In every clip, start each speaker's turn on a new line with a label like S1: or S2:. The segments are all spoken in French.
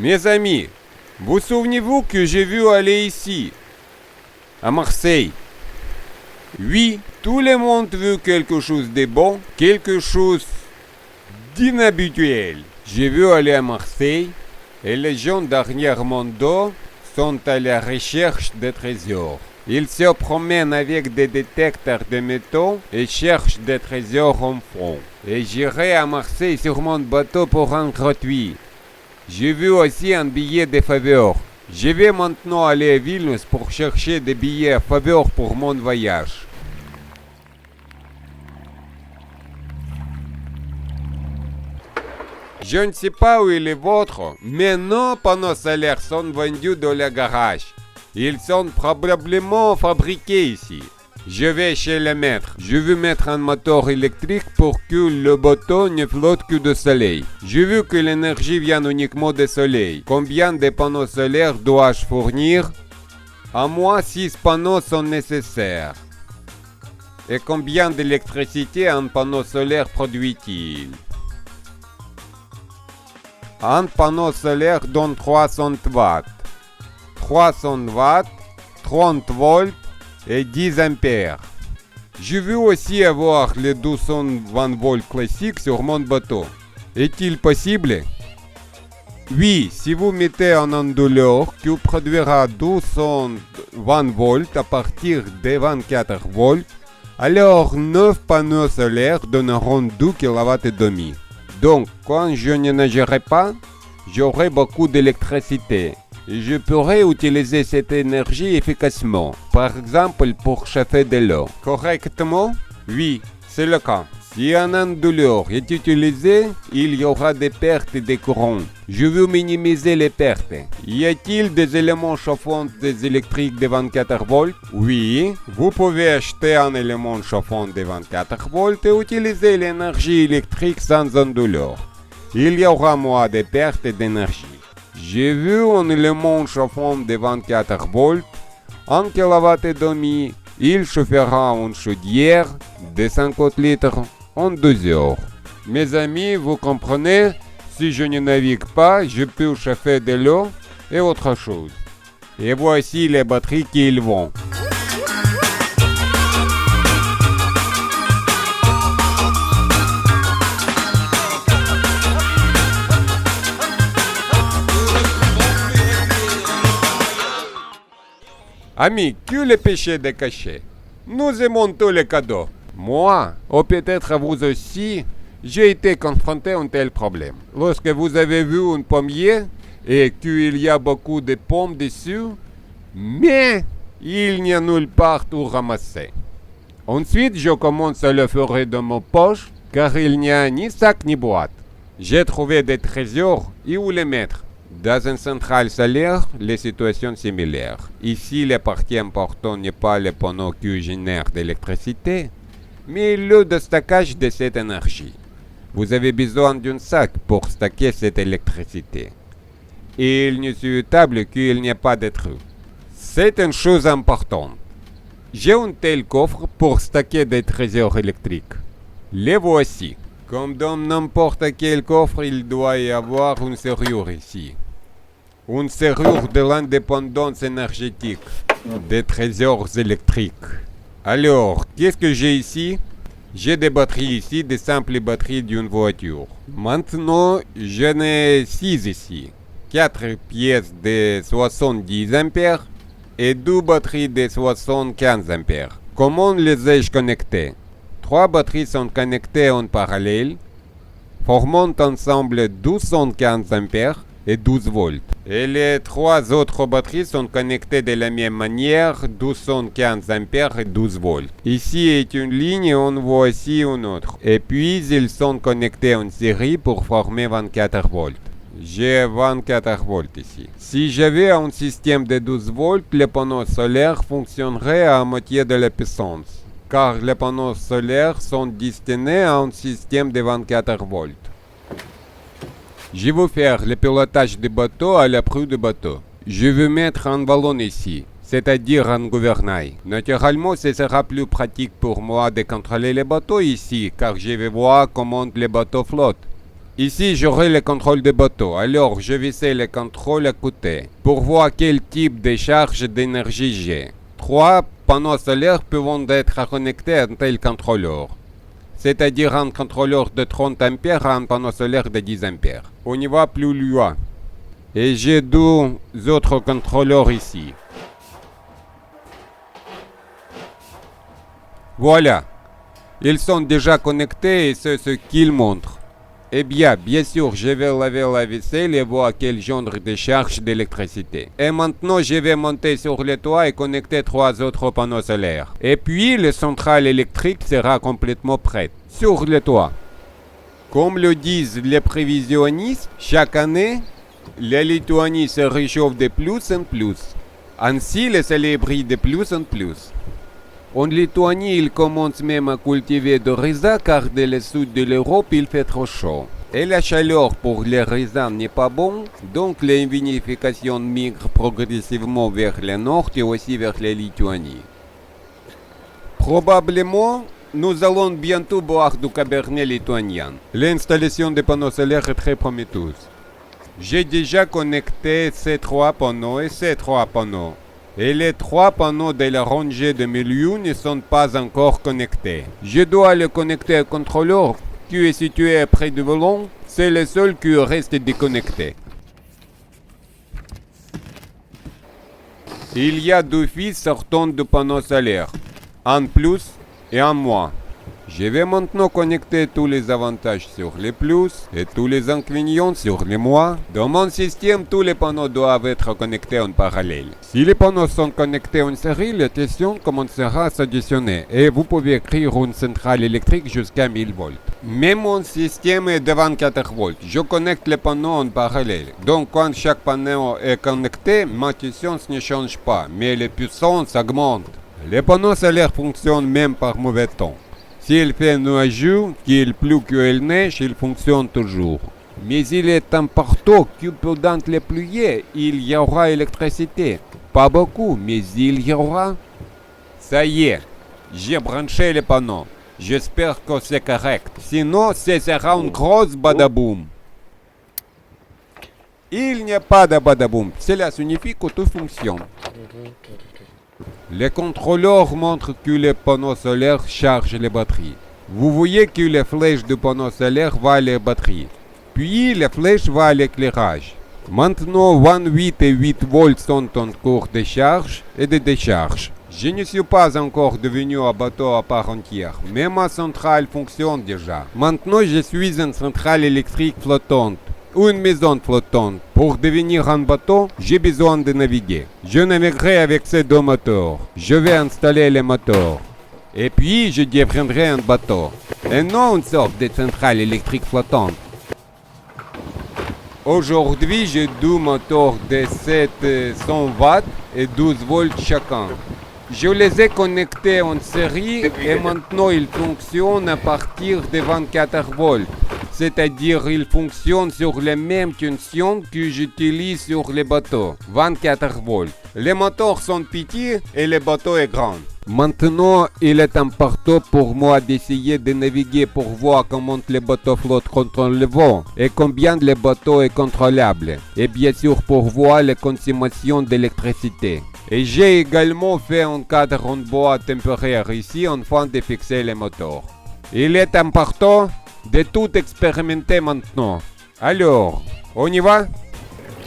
S1: Mes amis, vous souvenez-vous que j'ai vu aller ici, à Marseille? Oui, tout le monde veut quelque chose de bon, quelque chose d'inhabituel. J'ai vu aller à Marseille et les gens derrière mon dos sont à la recherche de trésors. Ils se promènent avec des détecteurs de métaux et cherchent des trésors en fond. Et j'irai à Marseille sur mon bateau pour un gratuit. J'ai vu aussi un billet de faveur. Je vais maintenant aller à Vilnius pour chercher des billets à faveur pour mon voyage. Je ne sais pas où est le vôtre, mais nos panneaux solaires sont vendus dans le garage. Ils sont probablement fabriqués ici. Je vais chez le maître. Je veux mettre un moteur électrique pour que le bateau ne flotte que du soleil. J'ai vu que l'énergie vient uniquement du soleil. Combien de panneaux solaires dois-je fournir? À moi, 6 panneaux sont nécessaires. Et combien d'électricité un panneau solaire produit-il? Un panneau solaire donne 300 watts. 300 watts, 30 volts et 10 ampères. Je veux aussi avoir les 220 volts classiques sur mon bateau. Est-il possible? Oui, si vous mettez un onduleur qui produira 220 volts à partir de 24 volts, alors 9 panneaux solaires donneront 2 kW et demi. Donc, quand je ne nagerai pas, j'aurai beaucoup d'électricité. Et je pourrais utiliser cette énergie efficacement, par exemple pour chauffer de l'eau. Correctement? Oui, c'est le cas. Si un onduleur est utilisé, il y aura des pertes de courant. Je veux minimiser les pertes. Y a-t-il des éléments chauffants électriques de 24 volts? Oui, vous pouvez acheter un élément chauffant de 24 volts et utiliser l'énergie électrique sans onduleur. Il y aura moins de pertes d'énergie. J'ai vu un élément chauffant de 24 volts, 1 kW et demi. Il chauffera une chaudière de 50 litres en 2 heures. Mes amis, vous comprenez, si je ne navigue pas, je peux chauffer de l'eau et autre chose. Et voici les batteries qu'ils vont. Amis, que le péché de cacher. Nous aimons tous les cadeaux. Moi, ou peut-être vous aussi, j'ai été confronté à un tel problème. Lorsque vous avez vu un pommier et qu'il y a beaucoup de pommes dessus, mais il n'y a nulle part où ramasser. Ensuite, je commence à le faire dans ma poche, car il n'y a ni sac ni boîte. J'ai trouvé des trésors et où les mettre. Dans une centrale solaire, les situations sont similaires. Ici, la partie importante n'est pas le panneau qui génère de l'électricité, mais le de stockage de cette énergie. Vous avez besoin d'un sac pour stocker cette électricité. Et il n'est souhaitable qu'il n'y ait pas de trou. C'est une chose importante. J'ai un tel coffre pour stocker des trésors électriques. Les voici. Comme dans n'importe quel coffre, il doit y avoir une serrure ici. Une serrure de l'indépendance énergétique, des trésors électriques. Alors, qu'est-ce que j'ai ici? J'ai des batteries ici, des simples batteries d'une voiture. Maintenant, j'en ai 6 ici. 4 pièces de 70 ampères et 2 batteries de 75 ampères. Comment les ai-je connectées? 3 batteries sont connectées en parallèle, formant ensemble 215 ampères et 12 volts. Et les 3 autres batteries sont connectées de la même manière, 215 ampères et 12 volts. Ici est une ligne et on voit ici une autre. Et puis ils sont connectés en série pour former 24 volts. J'ai 24 volts ici. Si j'avais un système de 12 volts, les panneaux solaires fonctionneraient à moitié de la puissance, car les panneaux solaires sont destinés à un système de 24 volts. Je vais faire le pilotage du bateau à la proue du bateau. Je vais mettre un ballon ici, c'est-à-dire un gouvernail. Naturellement, ce sera plus pratique pour moi de contrôler le bateau ici, car je vais voir comment le bateau flotte. Ici, j'aurai le contrôle de bateau. Alors, je vais essayer le contrôle à côté pour voir quel type de charge d'énergie j'ai. 3 panneaux solaires peuvent être connectés à un tel contrôleur. C'est-à-dire un contrôleur de 30 ampères à un panneau solaire de 10 ampères. On y va plus loin. Et j'ai 2 autres contrôleurs ici. Voilà. Ils sont déjà connectés et c'est ce qu'ils montrent. Eh bien sûr, je vais laver la vaisselle et voir quel genre de charge d'électricité. Et maintenant, je vais monter sur le toit et connecter 3 autres panneaux solaires. Et puis, la centrale électrique sera complètement prête. Sur le toit. Comme le disent les prévisionnistes, chaque année, la Lituanie se réchauffe de plus en plus. Ainsi, le soleil brille de plus en plus. En Lituanie, ils commencent même à cultiver de raisins car dans le sud de l'Europe, il fait trop chaud. Et la chaleur pour les raisins n'est pas bon, donc la vinification migre progressivement vers le nord et aussi vers la Lituanie. Probablement, nous allons bientôt boire du cabernet lituanien. L'installation des panneaux solaires est très prometteuse. J'ai déjà connecté ces 3 panneaux et ces 3 panneaux. Et les 3 panneaux de la rangée de milieu ne sont pas encore connectés. Je dois le connecter au contrôleur qui est situé près du volant. C'est le seul qui reste déconnecté. Il y a 2 fils sortant du panneau solaire. Un plus et un moins. Je vais maintenant connecter tous les avantages sur les plus et tous les inconvénients sur les moins. Dans mon système, tous les panneaux doivent être connectés en parallèle. Si les panneaux sont connectés en série, la tension commencera à s'additionner et vous pouvez écrire une centrale électrique jusqu'à 1000 volts. Mais mon système est de 24 volts. Je connecte les panneaux en parallèle. Donc quand chaque panneau est connecté, ma tension ne change pas, mais la puissance augmente. Les panneaux solaires fonctionnent même par mauvais temps. S'il fait nuageux, qu'il pleut, qu'il neige, il fonctionne toujours. Mais il est important que pendant les pluies, il y aura électricité. Pas beaucoup, mais il y aura. Ça y est, j'ai branché les panneaux. J'espère que c'est correct. Sinon, ce sera une grosse badaboum. Il n'y a pas de badaboum. Cela signifie que tout fonctionne. Le contrôleur montre que les panneaux solaires chargent les batteries. Vous voyez que les flèches du panneau solaire vont à les batteries. Puis les flèches vont à l'éclairage. Maintenant, 28 et 8 volts sont en cours de charge et de décharge. Je ne suis pas encore devenu un bateau à part entière, mais ma centrale fonctionne déjà. Maintenant, je suis une centrale électrique flottante. Une maison flottante. Pour devenir un bateau, j'ai besoin de naviguer. Je naviguerai avec ces 2 moteurs. Je vais installer les moteurs. Et puis, je deviendrai un bateau. Et non une sorte de centrale électrique flottante. Aujourd'hui, j'ai 2 moteurs de 700 watts et 12 volts chacun. Je les ai connectés en série et maintenant ils fonctionnent à partir de 24 volts. C'est-à-dire ils fonctionnent sur les mêmes tensions que j'utilise sur les bateaux, 24 volts. Les moteurs sont petits et le bateau est grand. Maintenant, il est important pour moi d'essayer de naviguer pour voir comment le bateau flotte contre le vent et combien le bateau est contrôlable. Et bien sûr pour voir la consommation d'électricité. Et j'ai également fait un cadre en bois temporaire ici afin de fixer les moteurs. Il est important de tout expérimenter maintenant. Alors, on y va?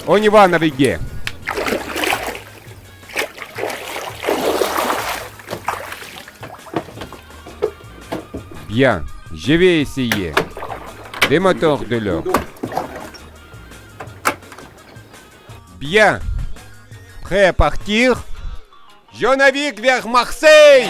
S1: On y va naviguer. Bien, je vais essayer. Des moteurs de l'eau. Bien. Prêt à partir? Je navigue vers Marseille!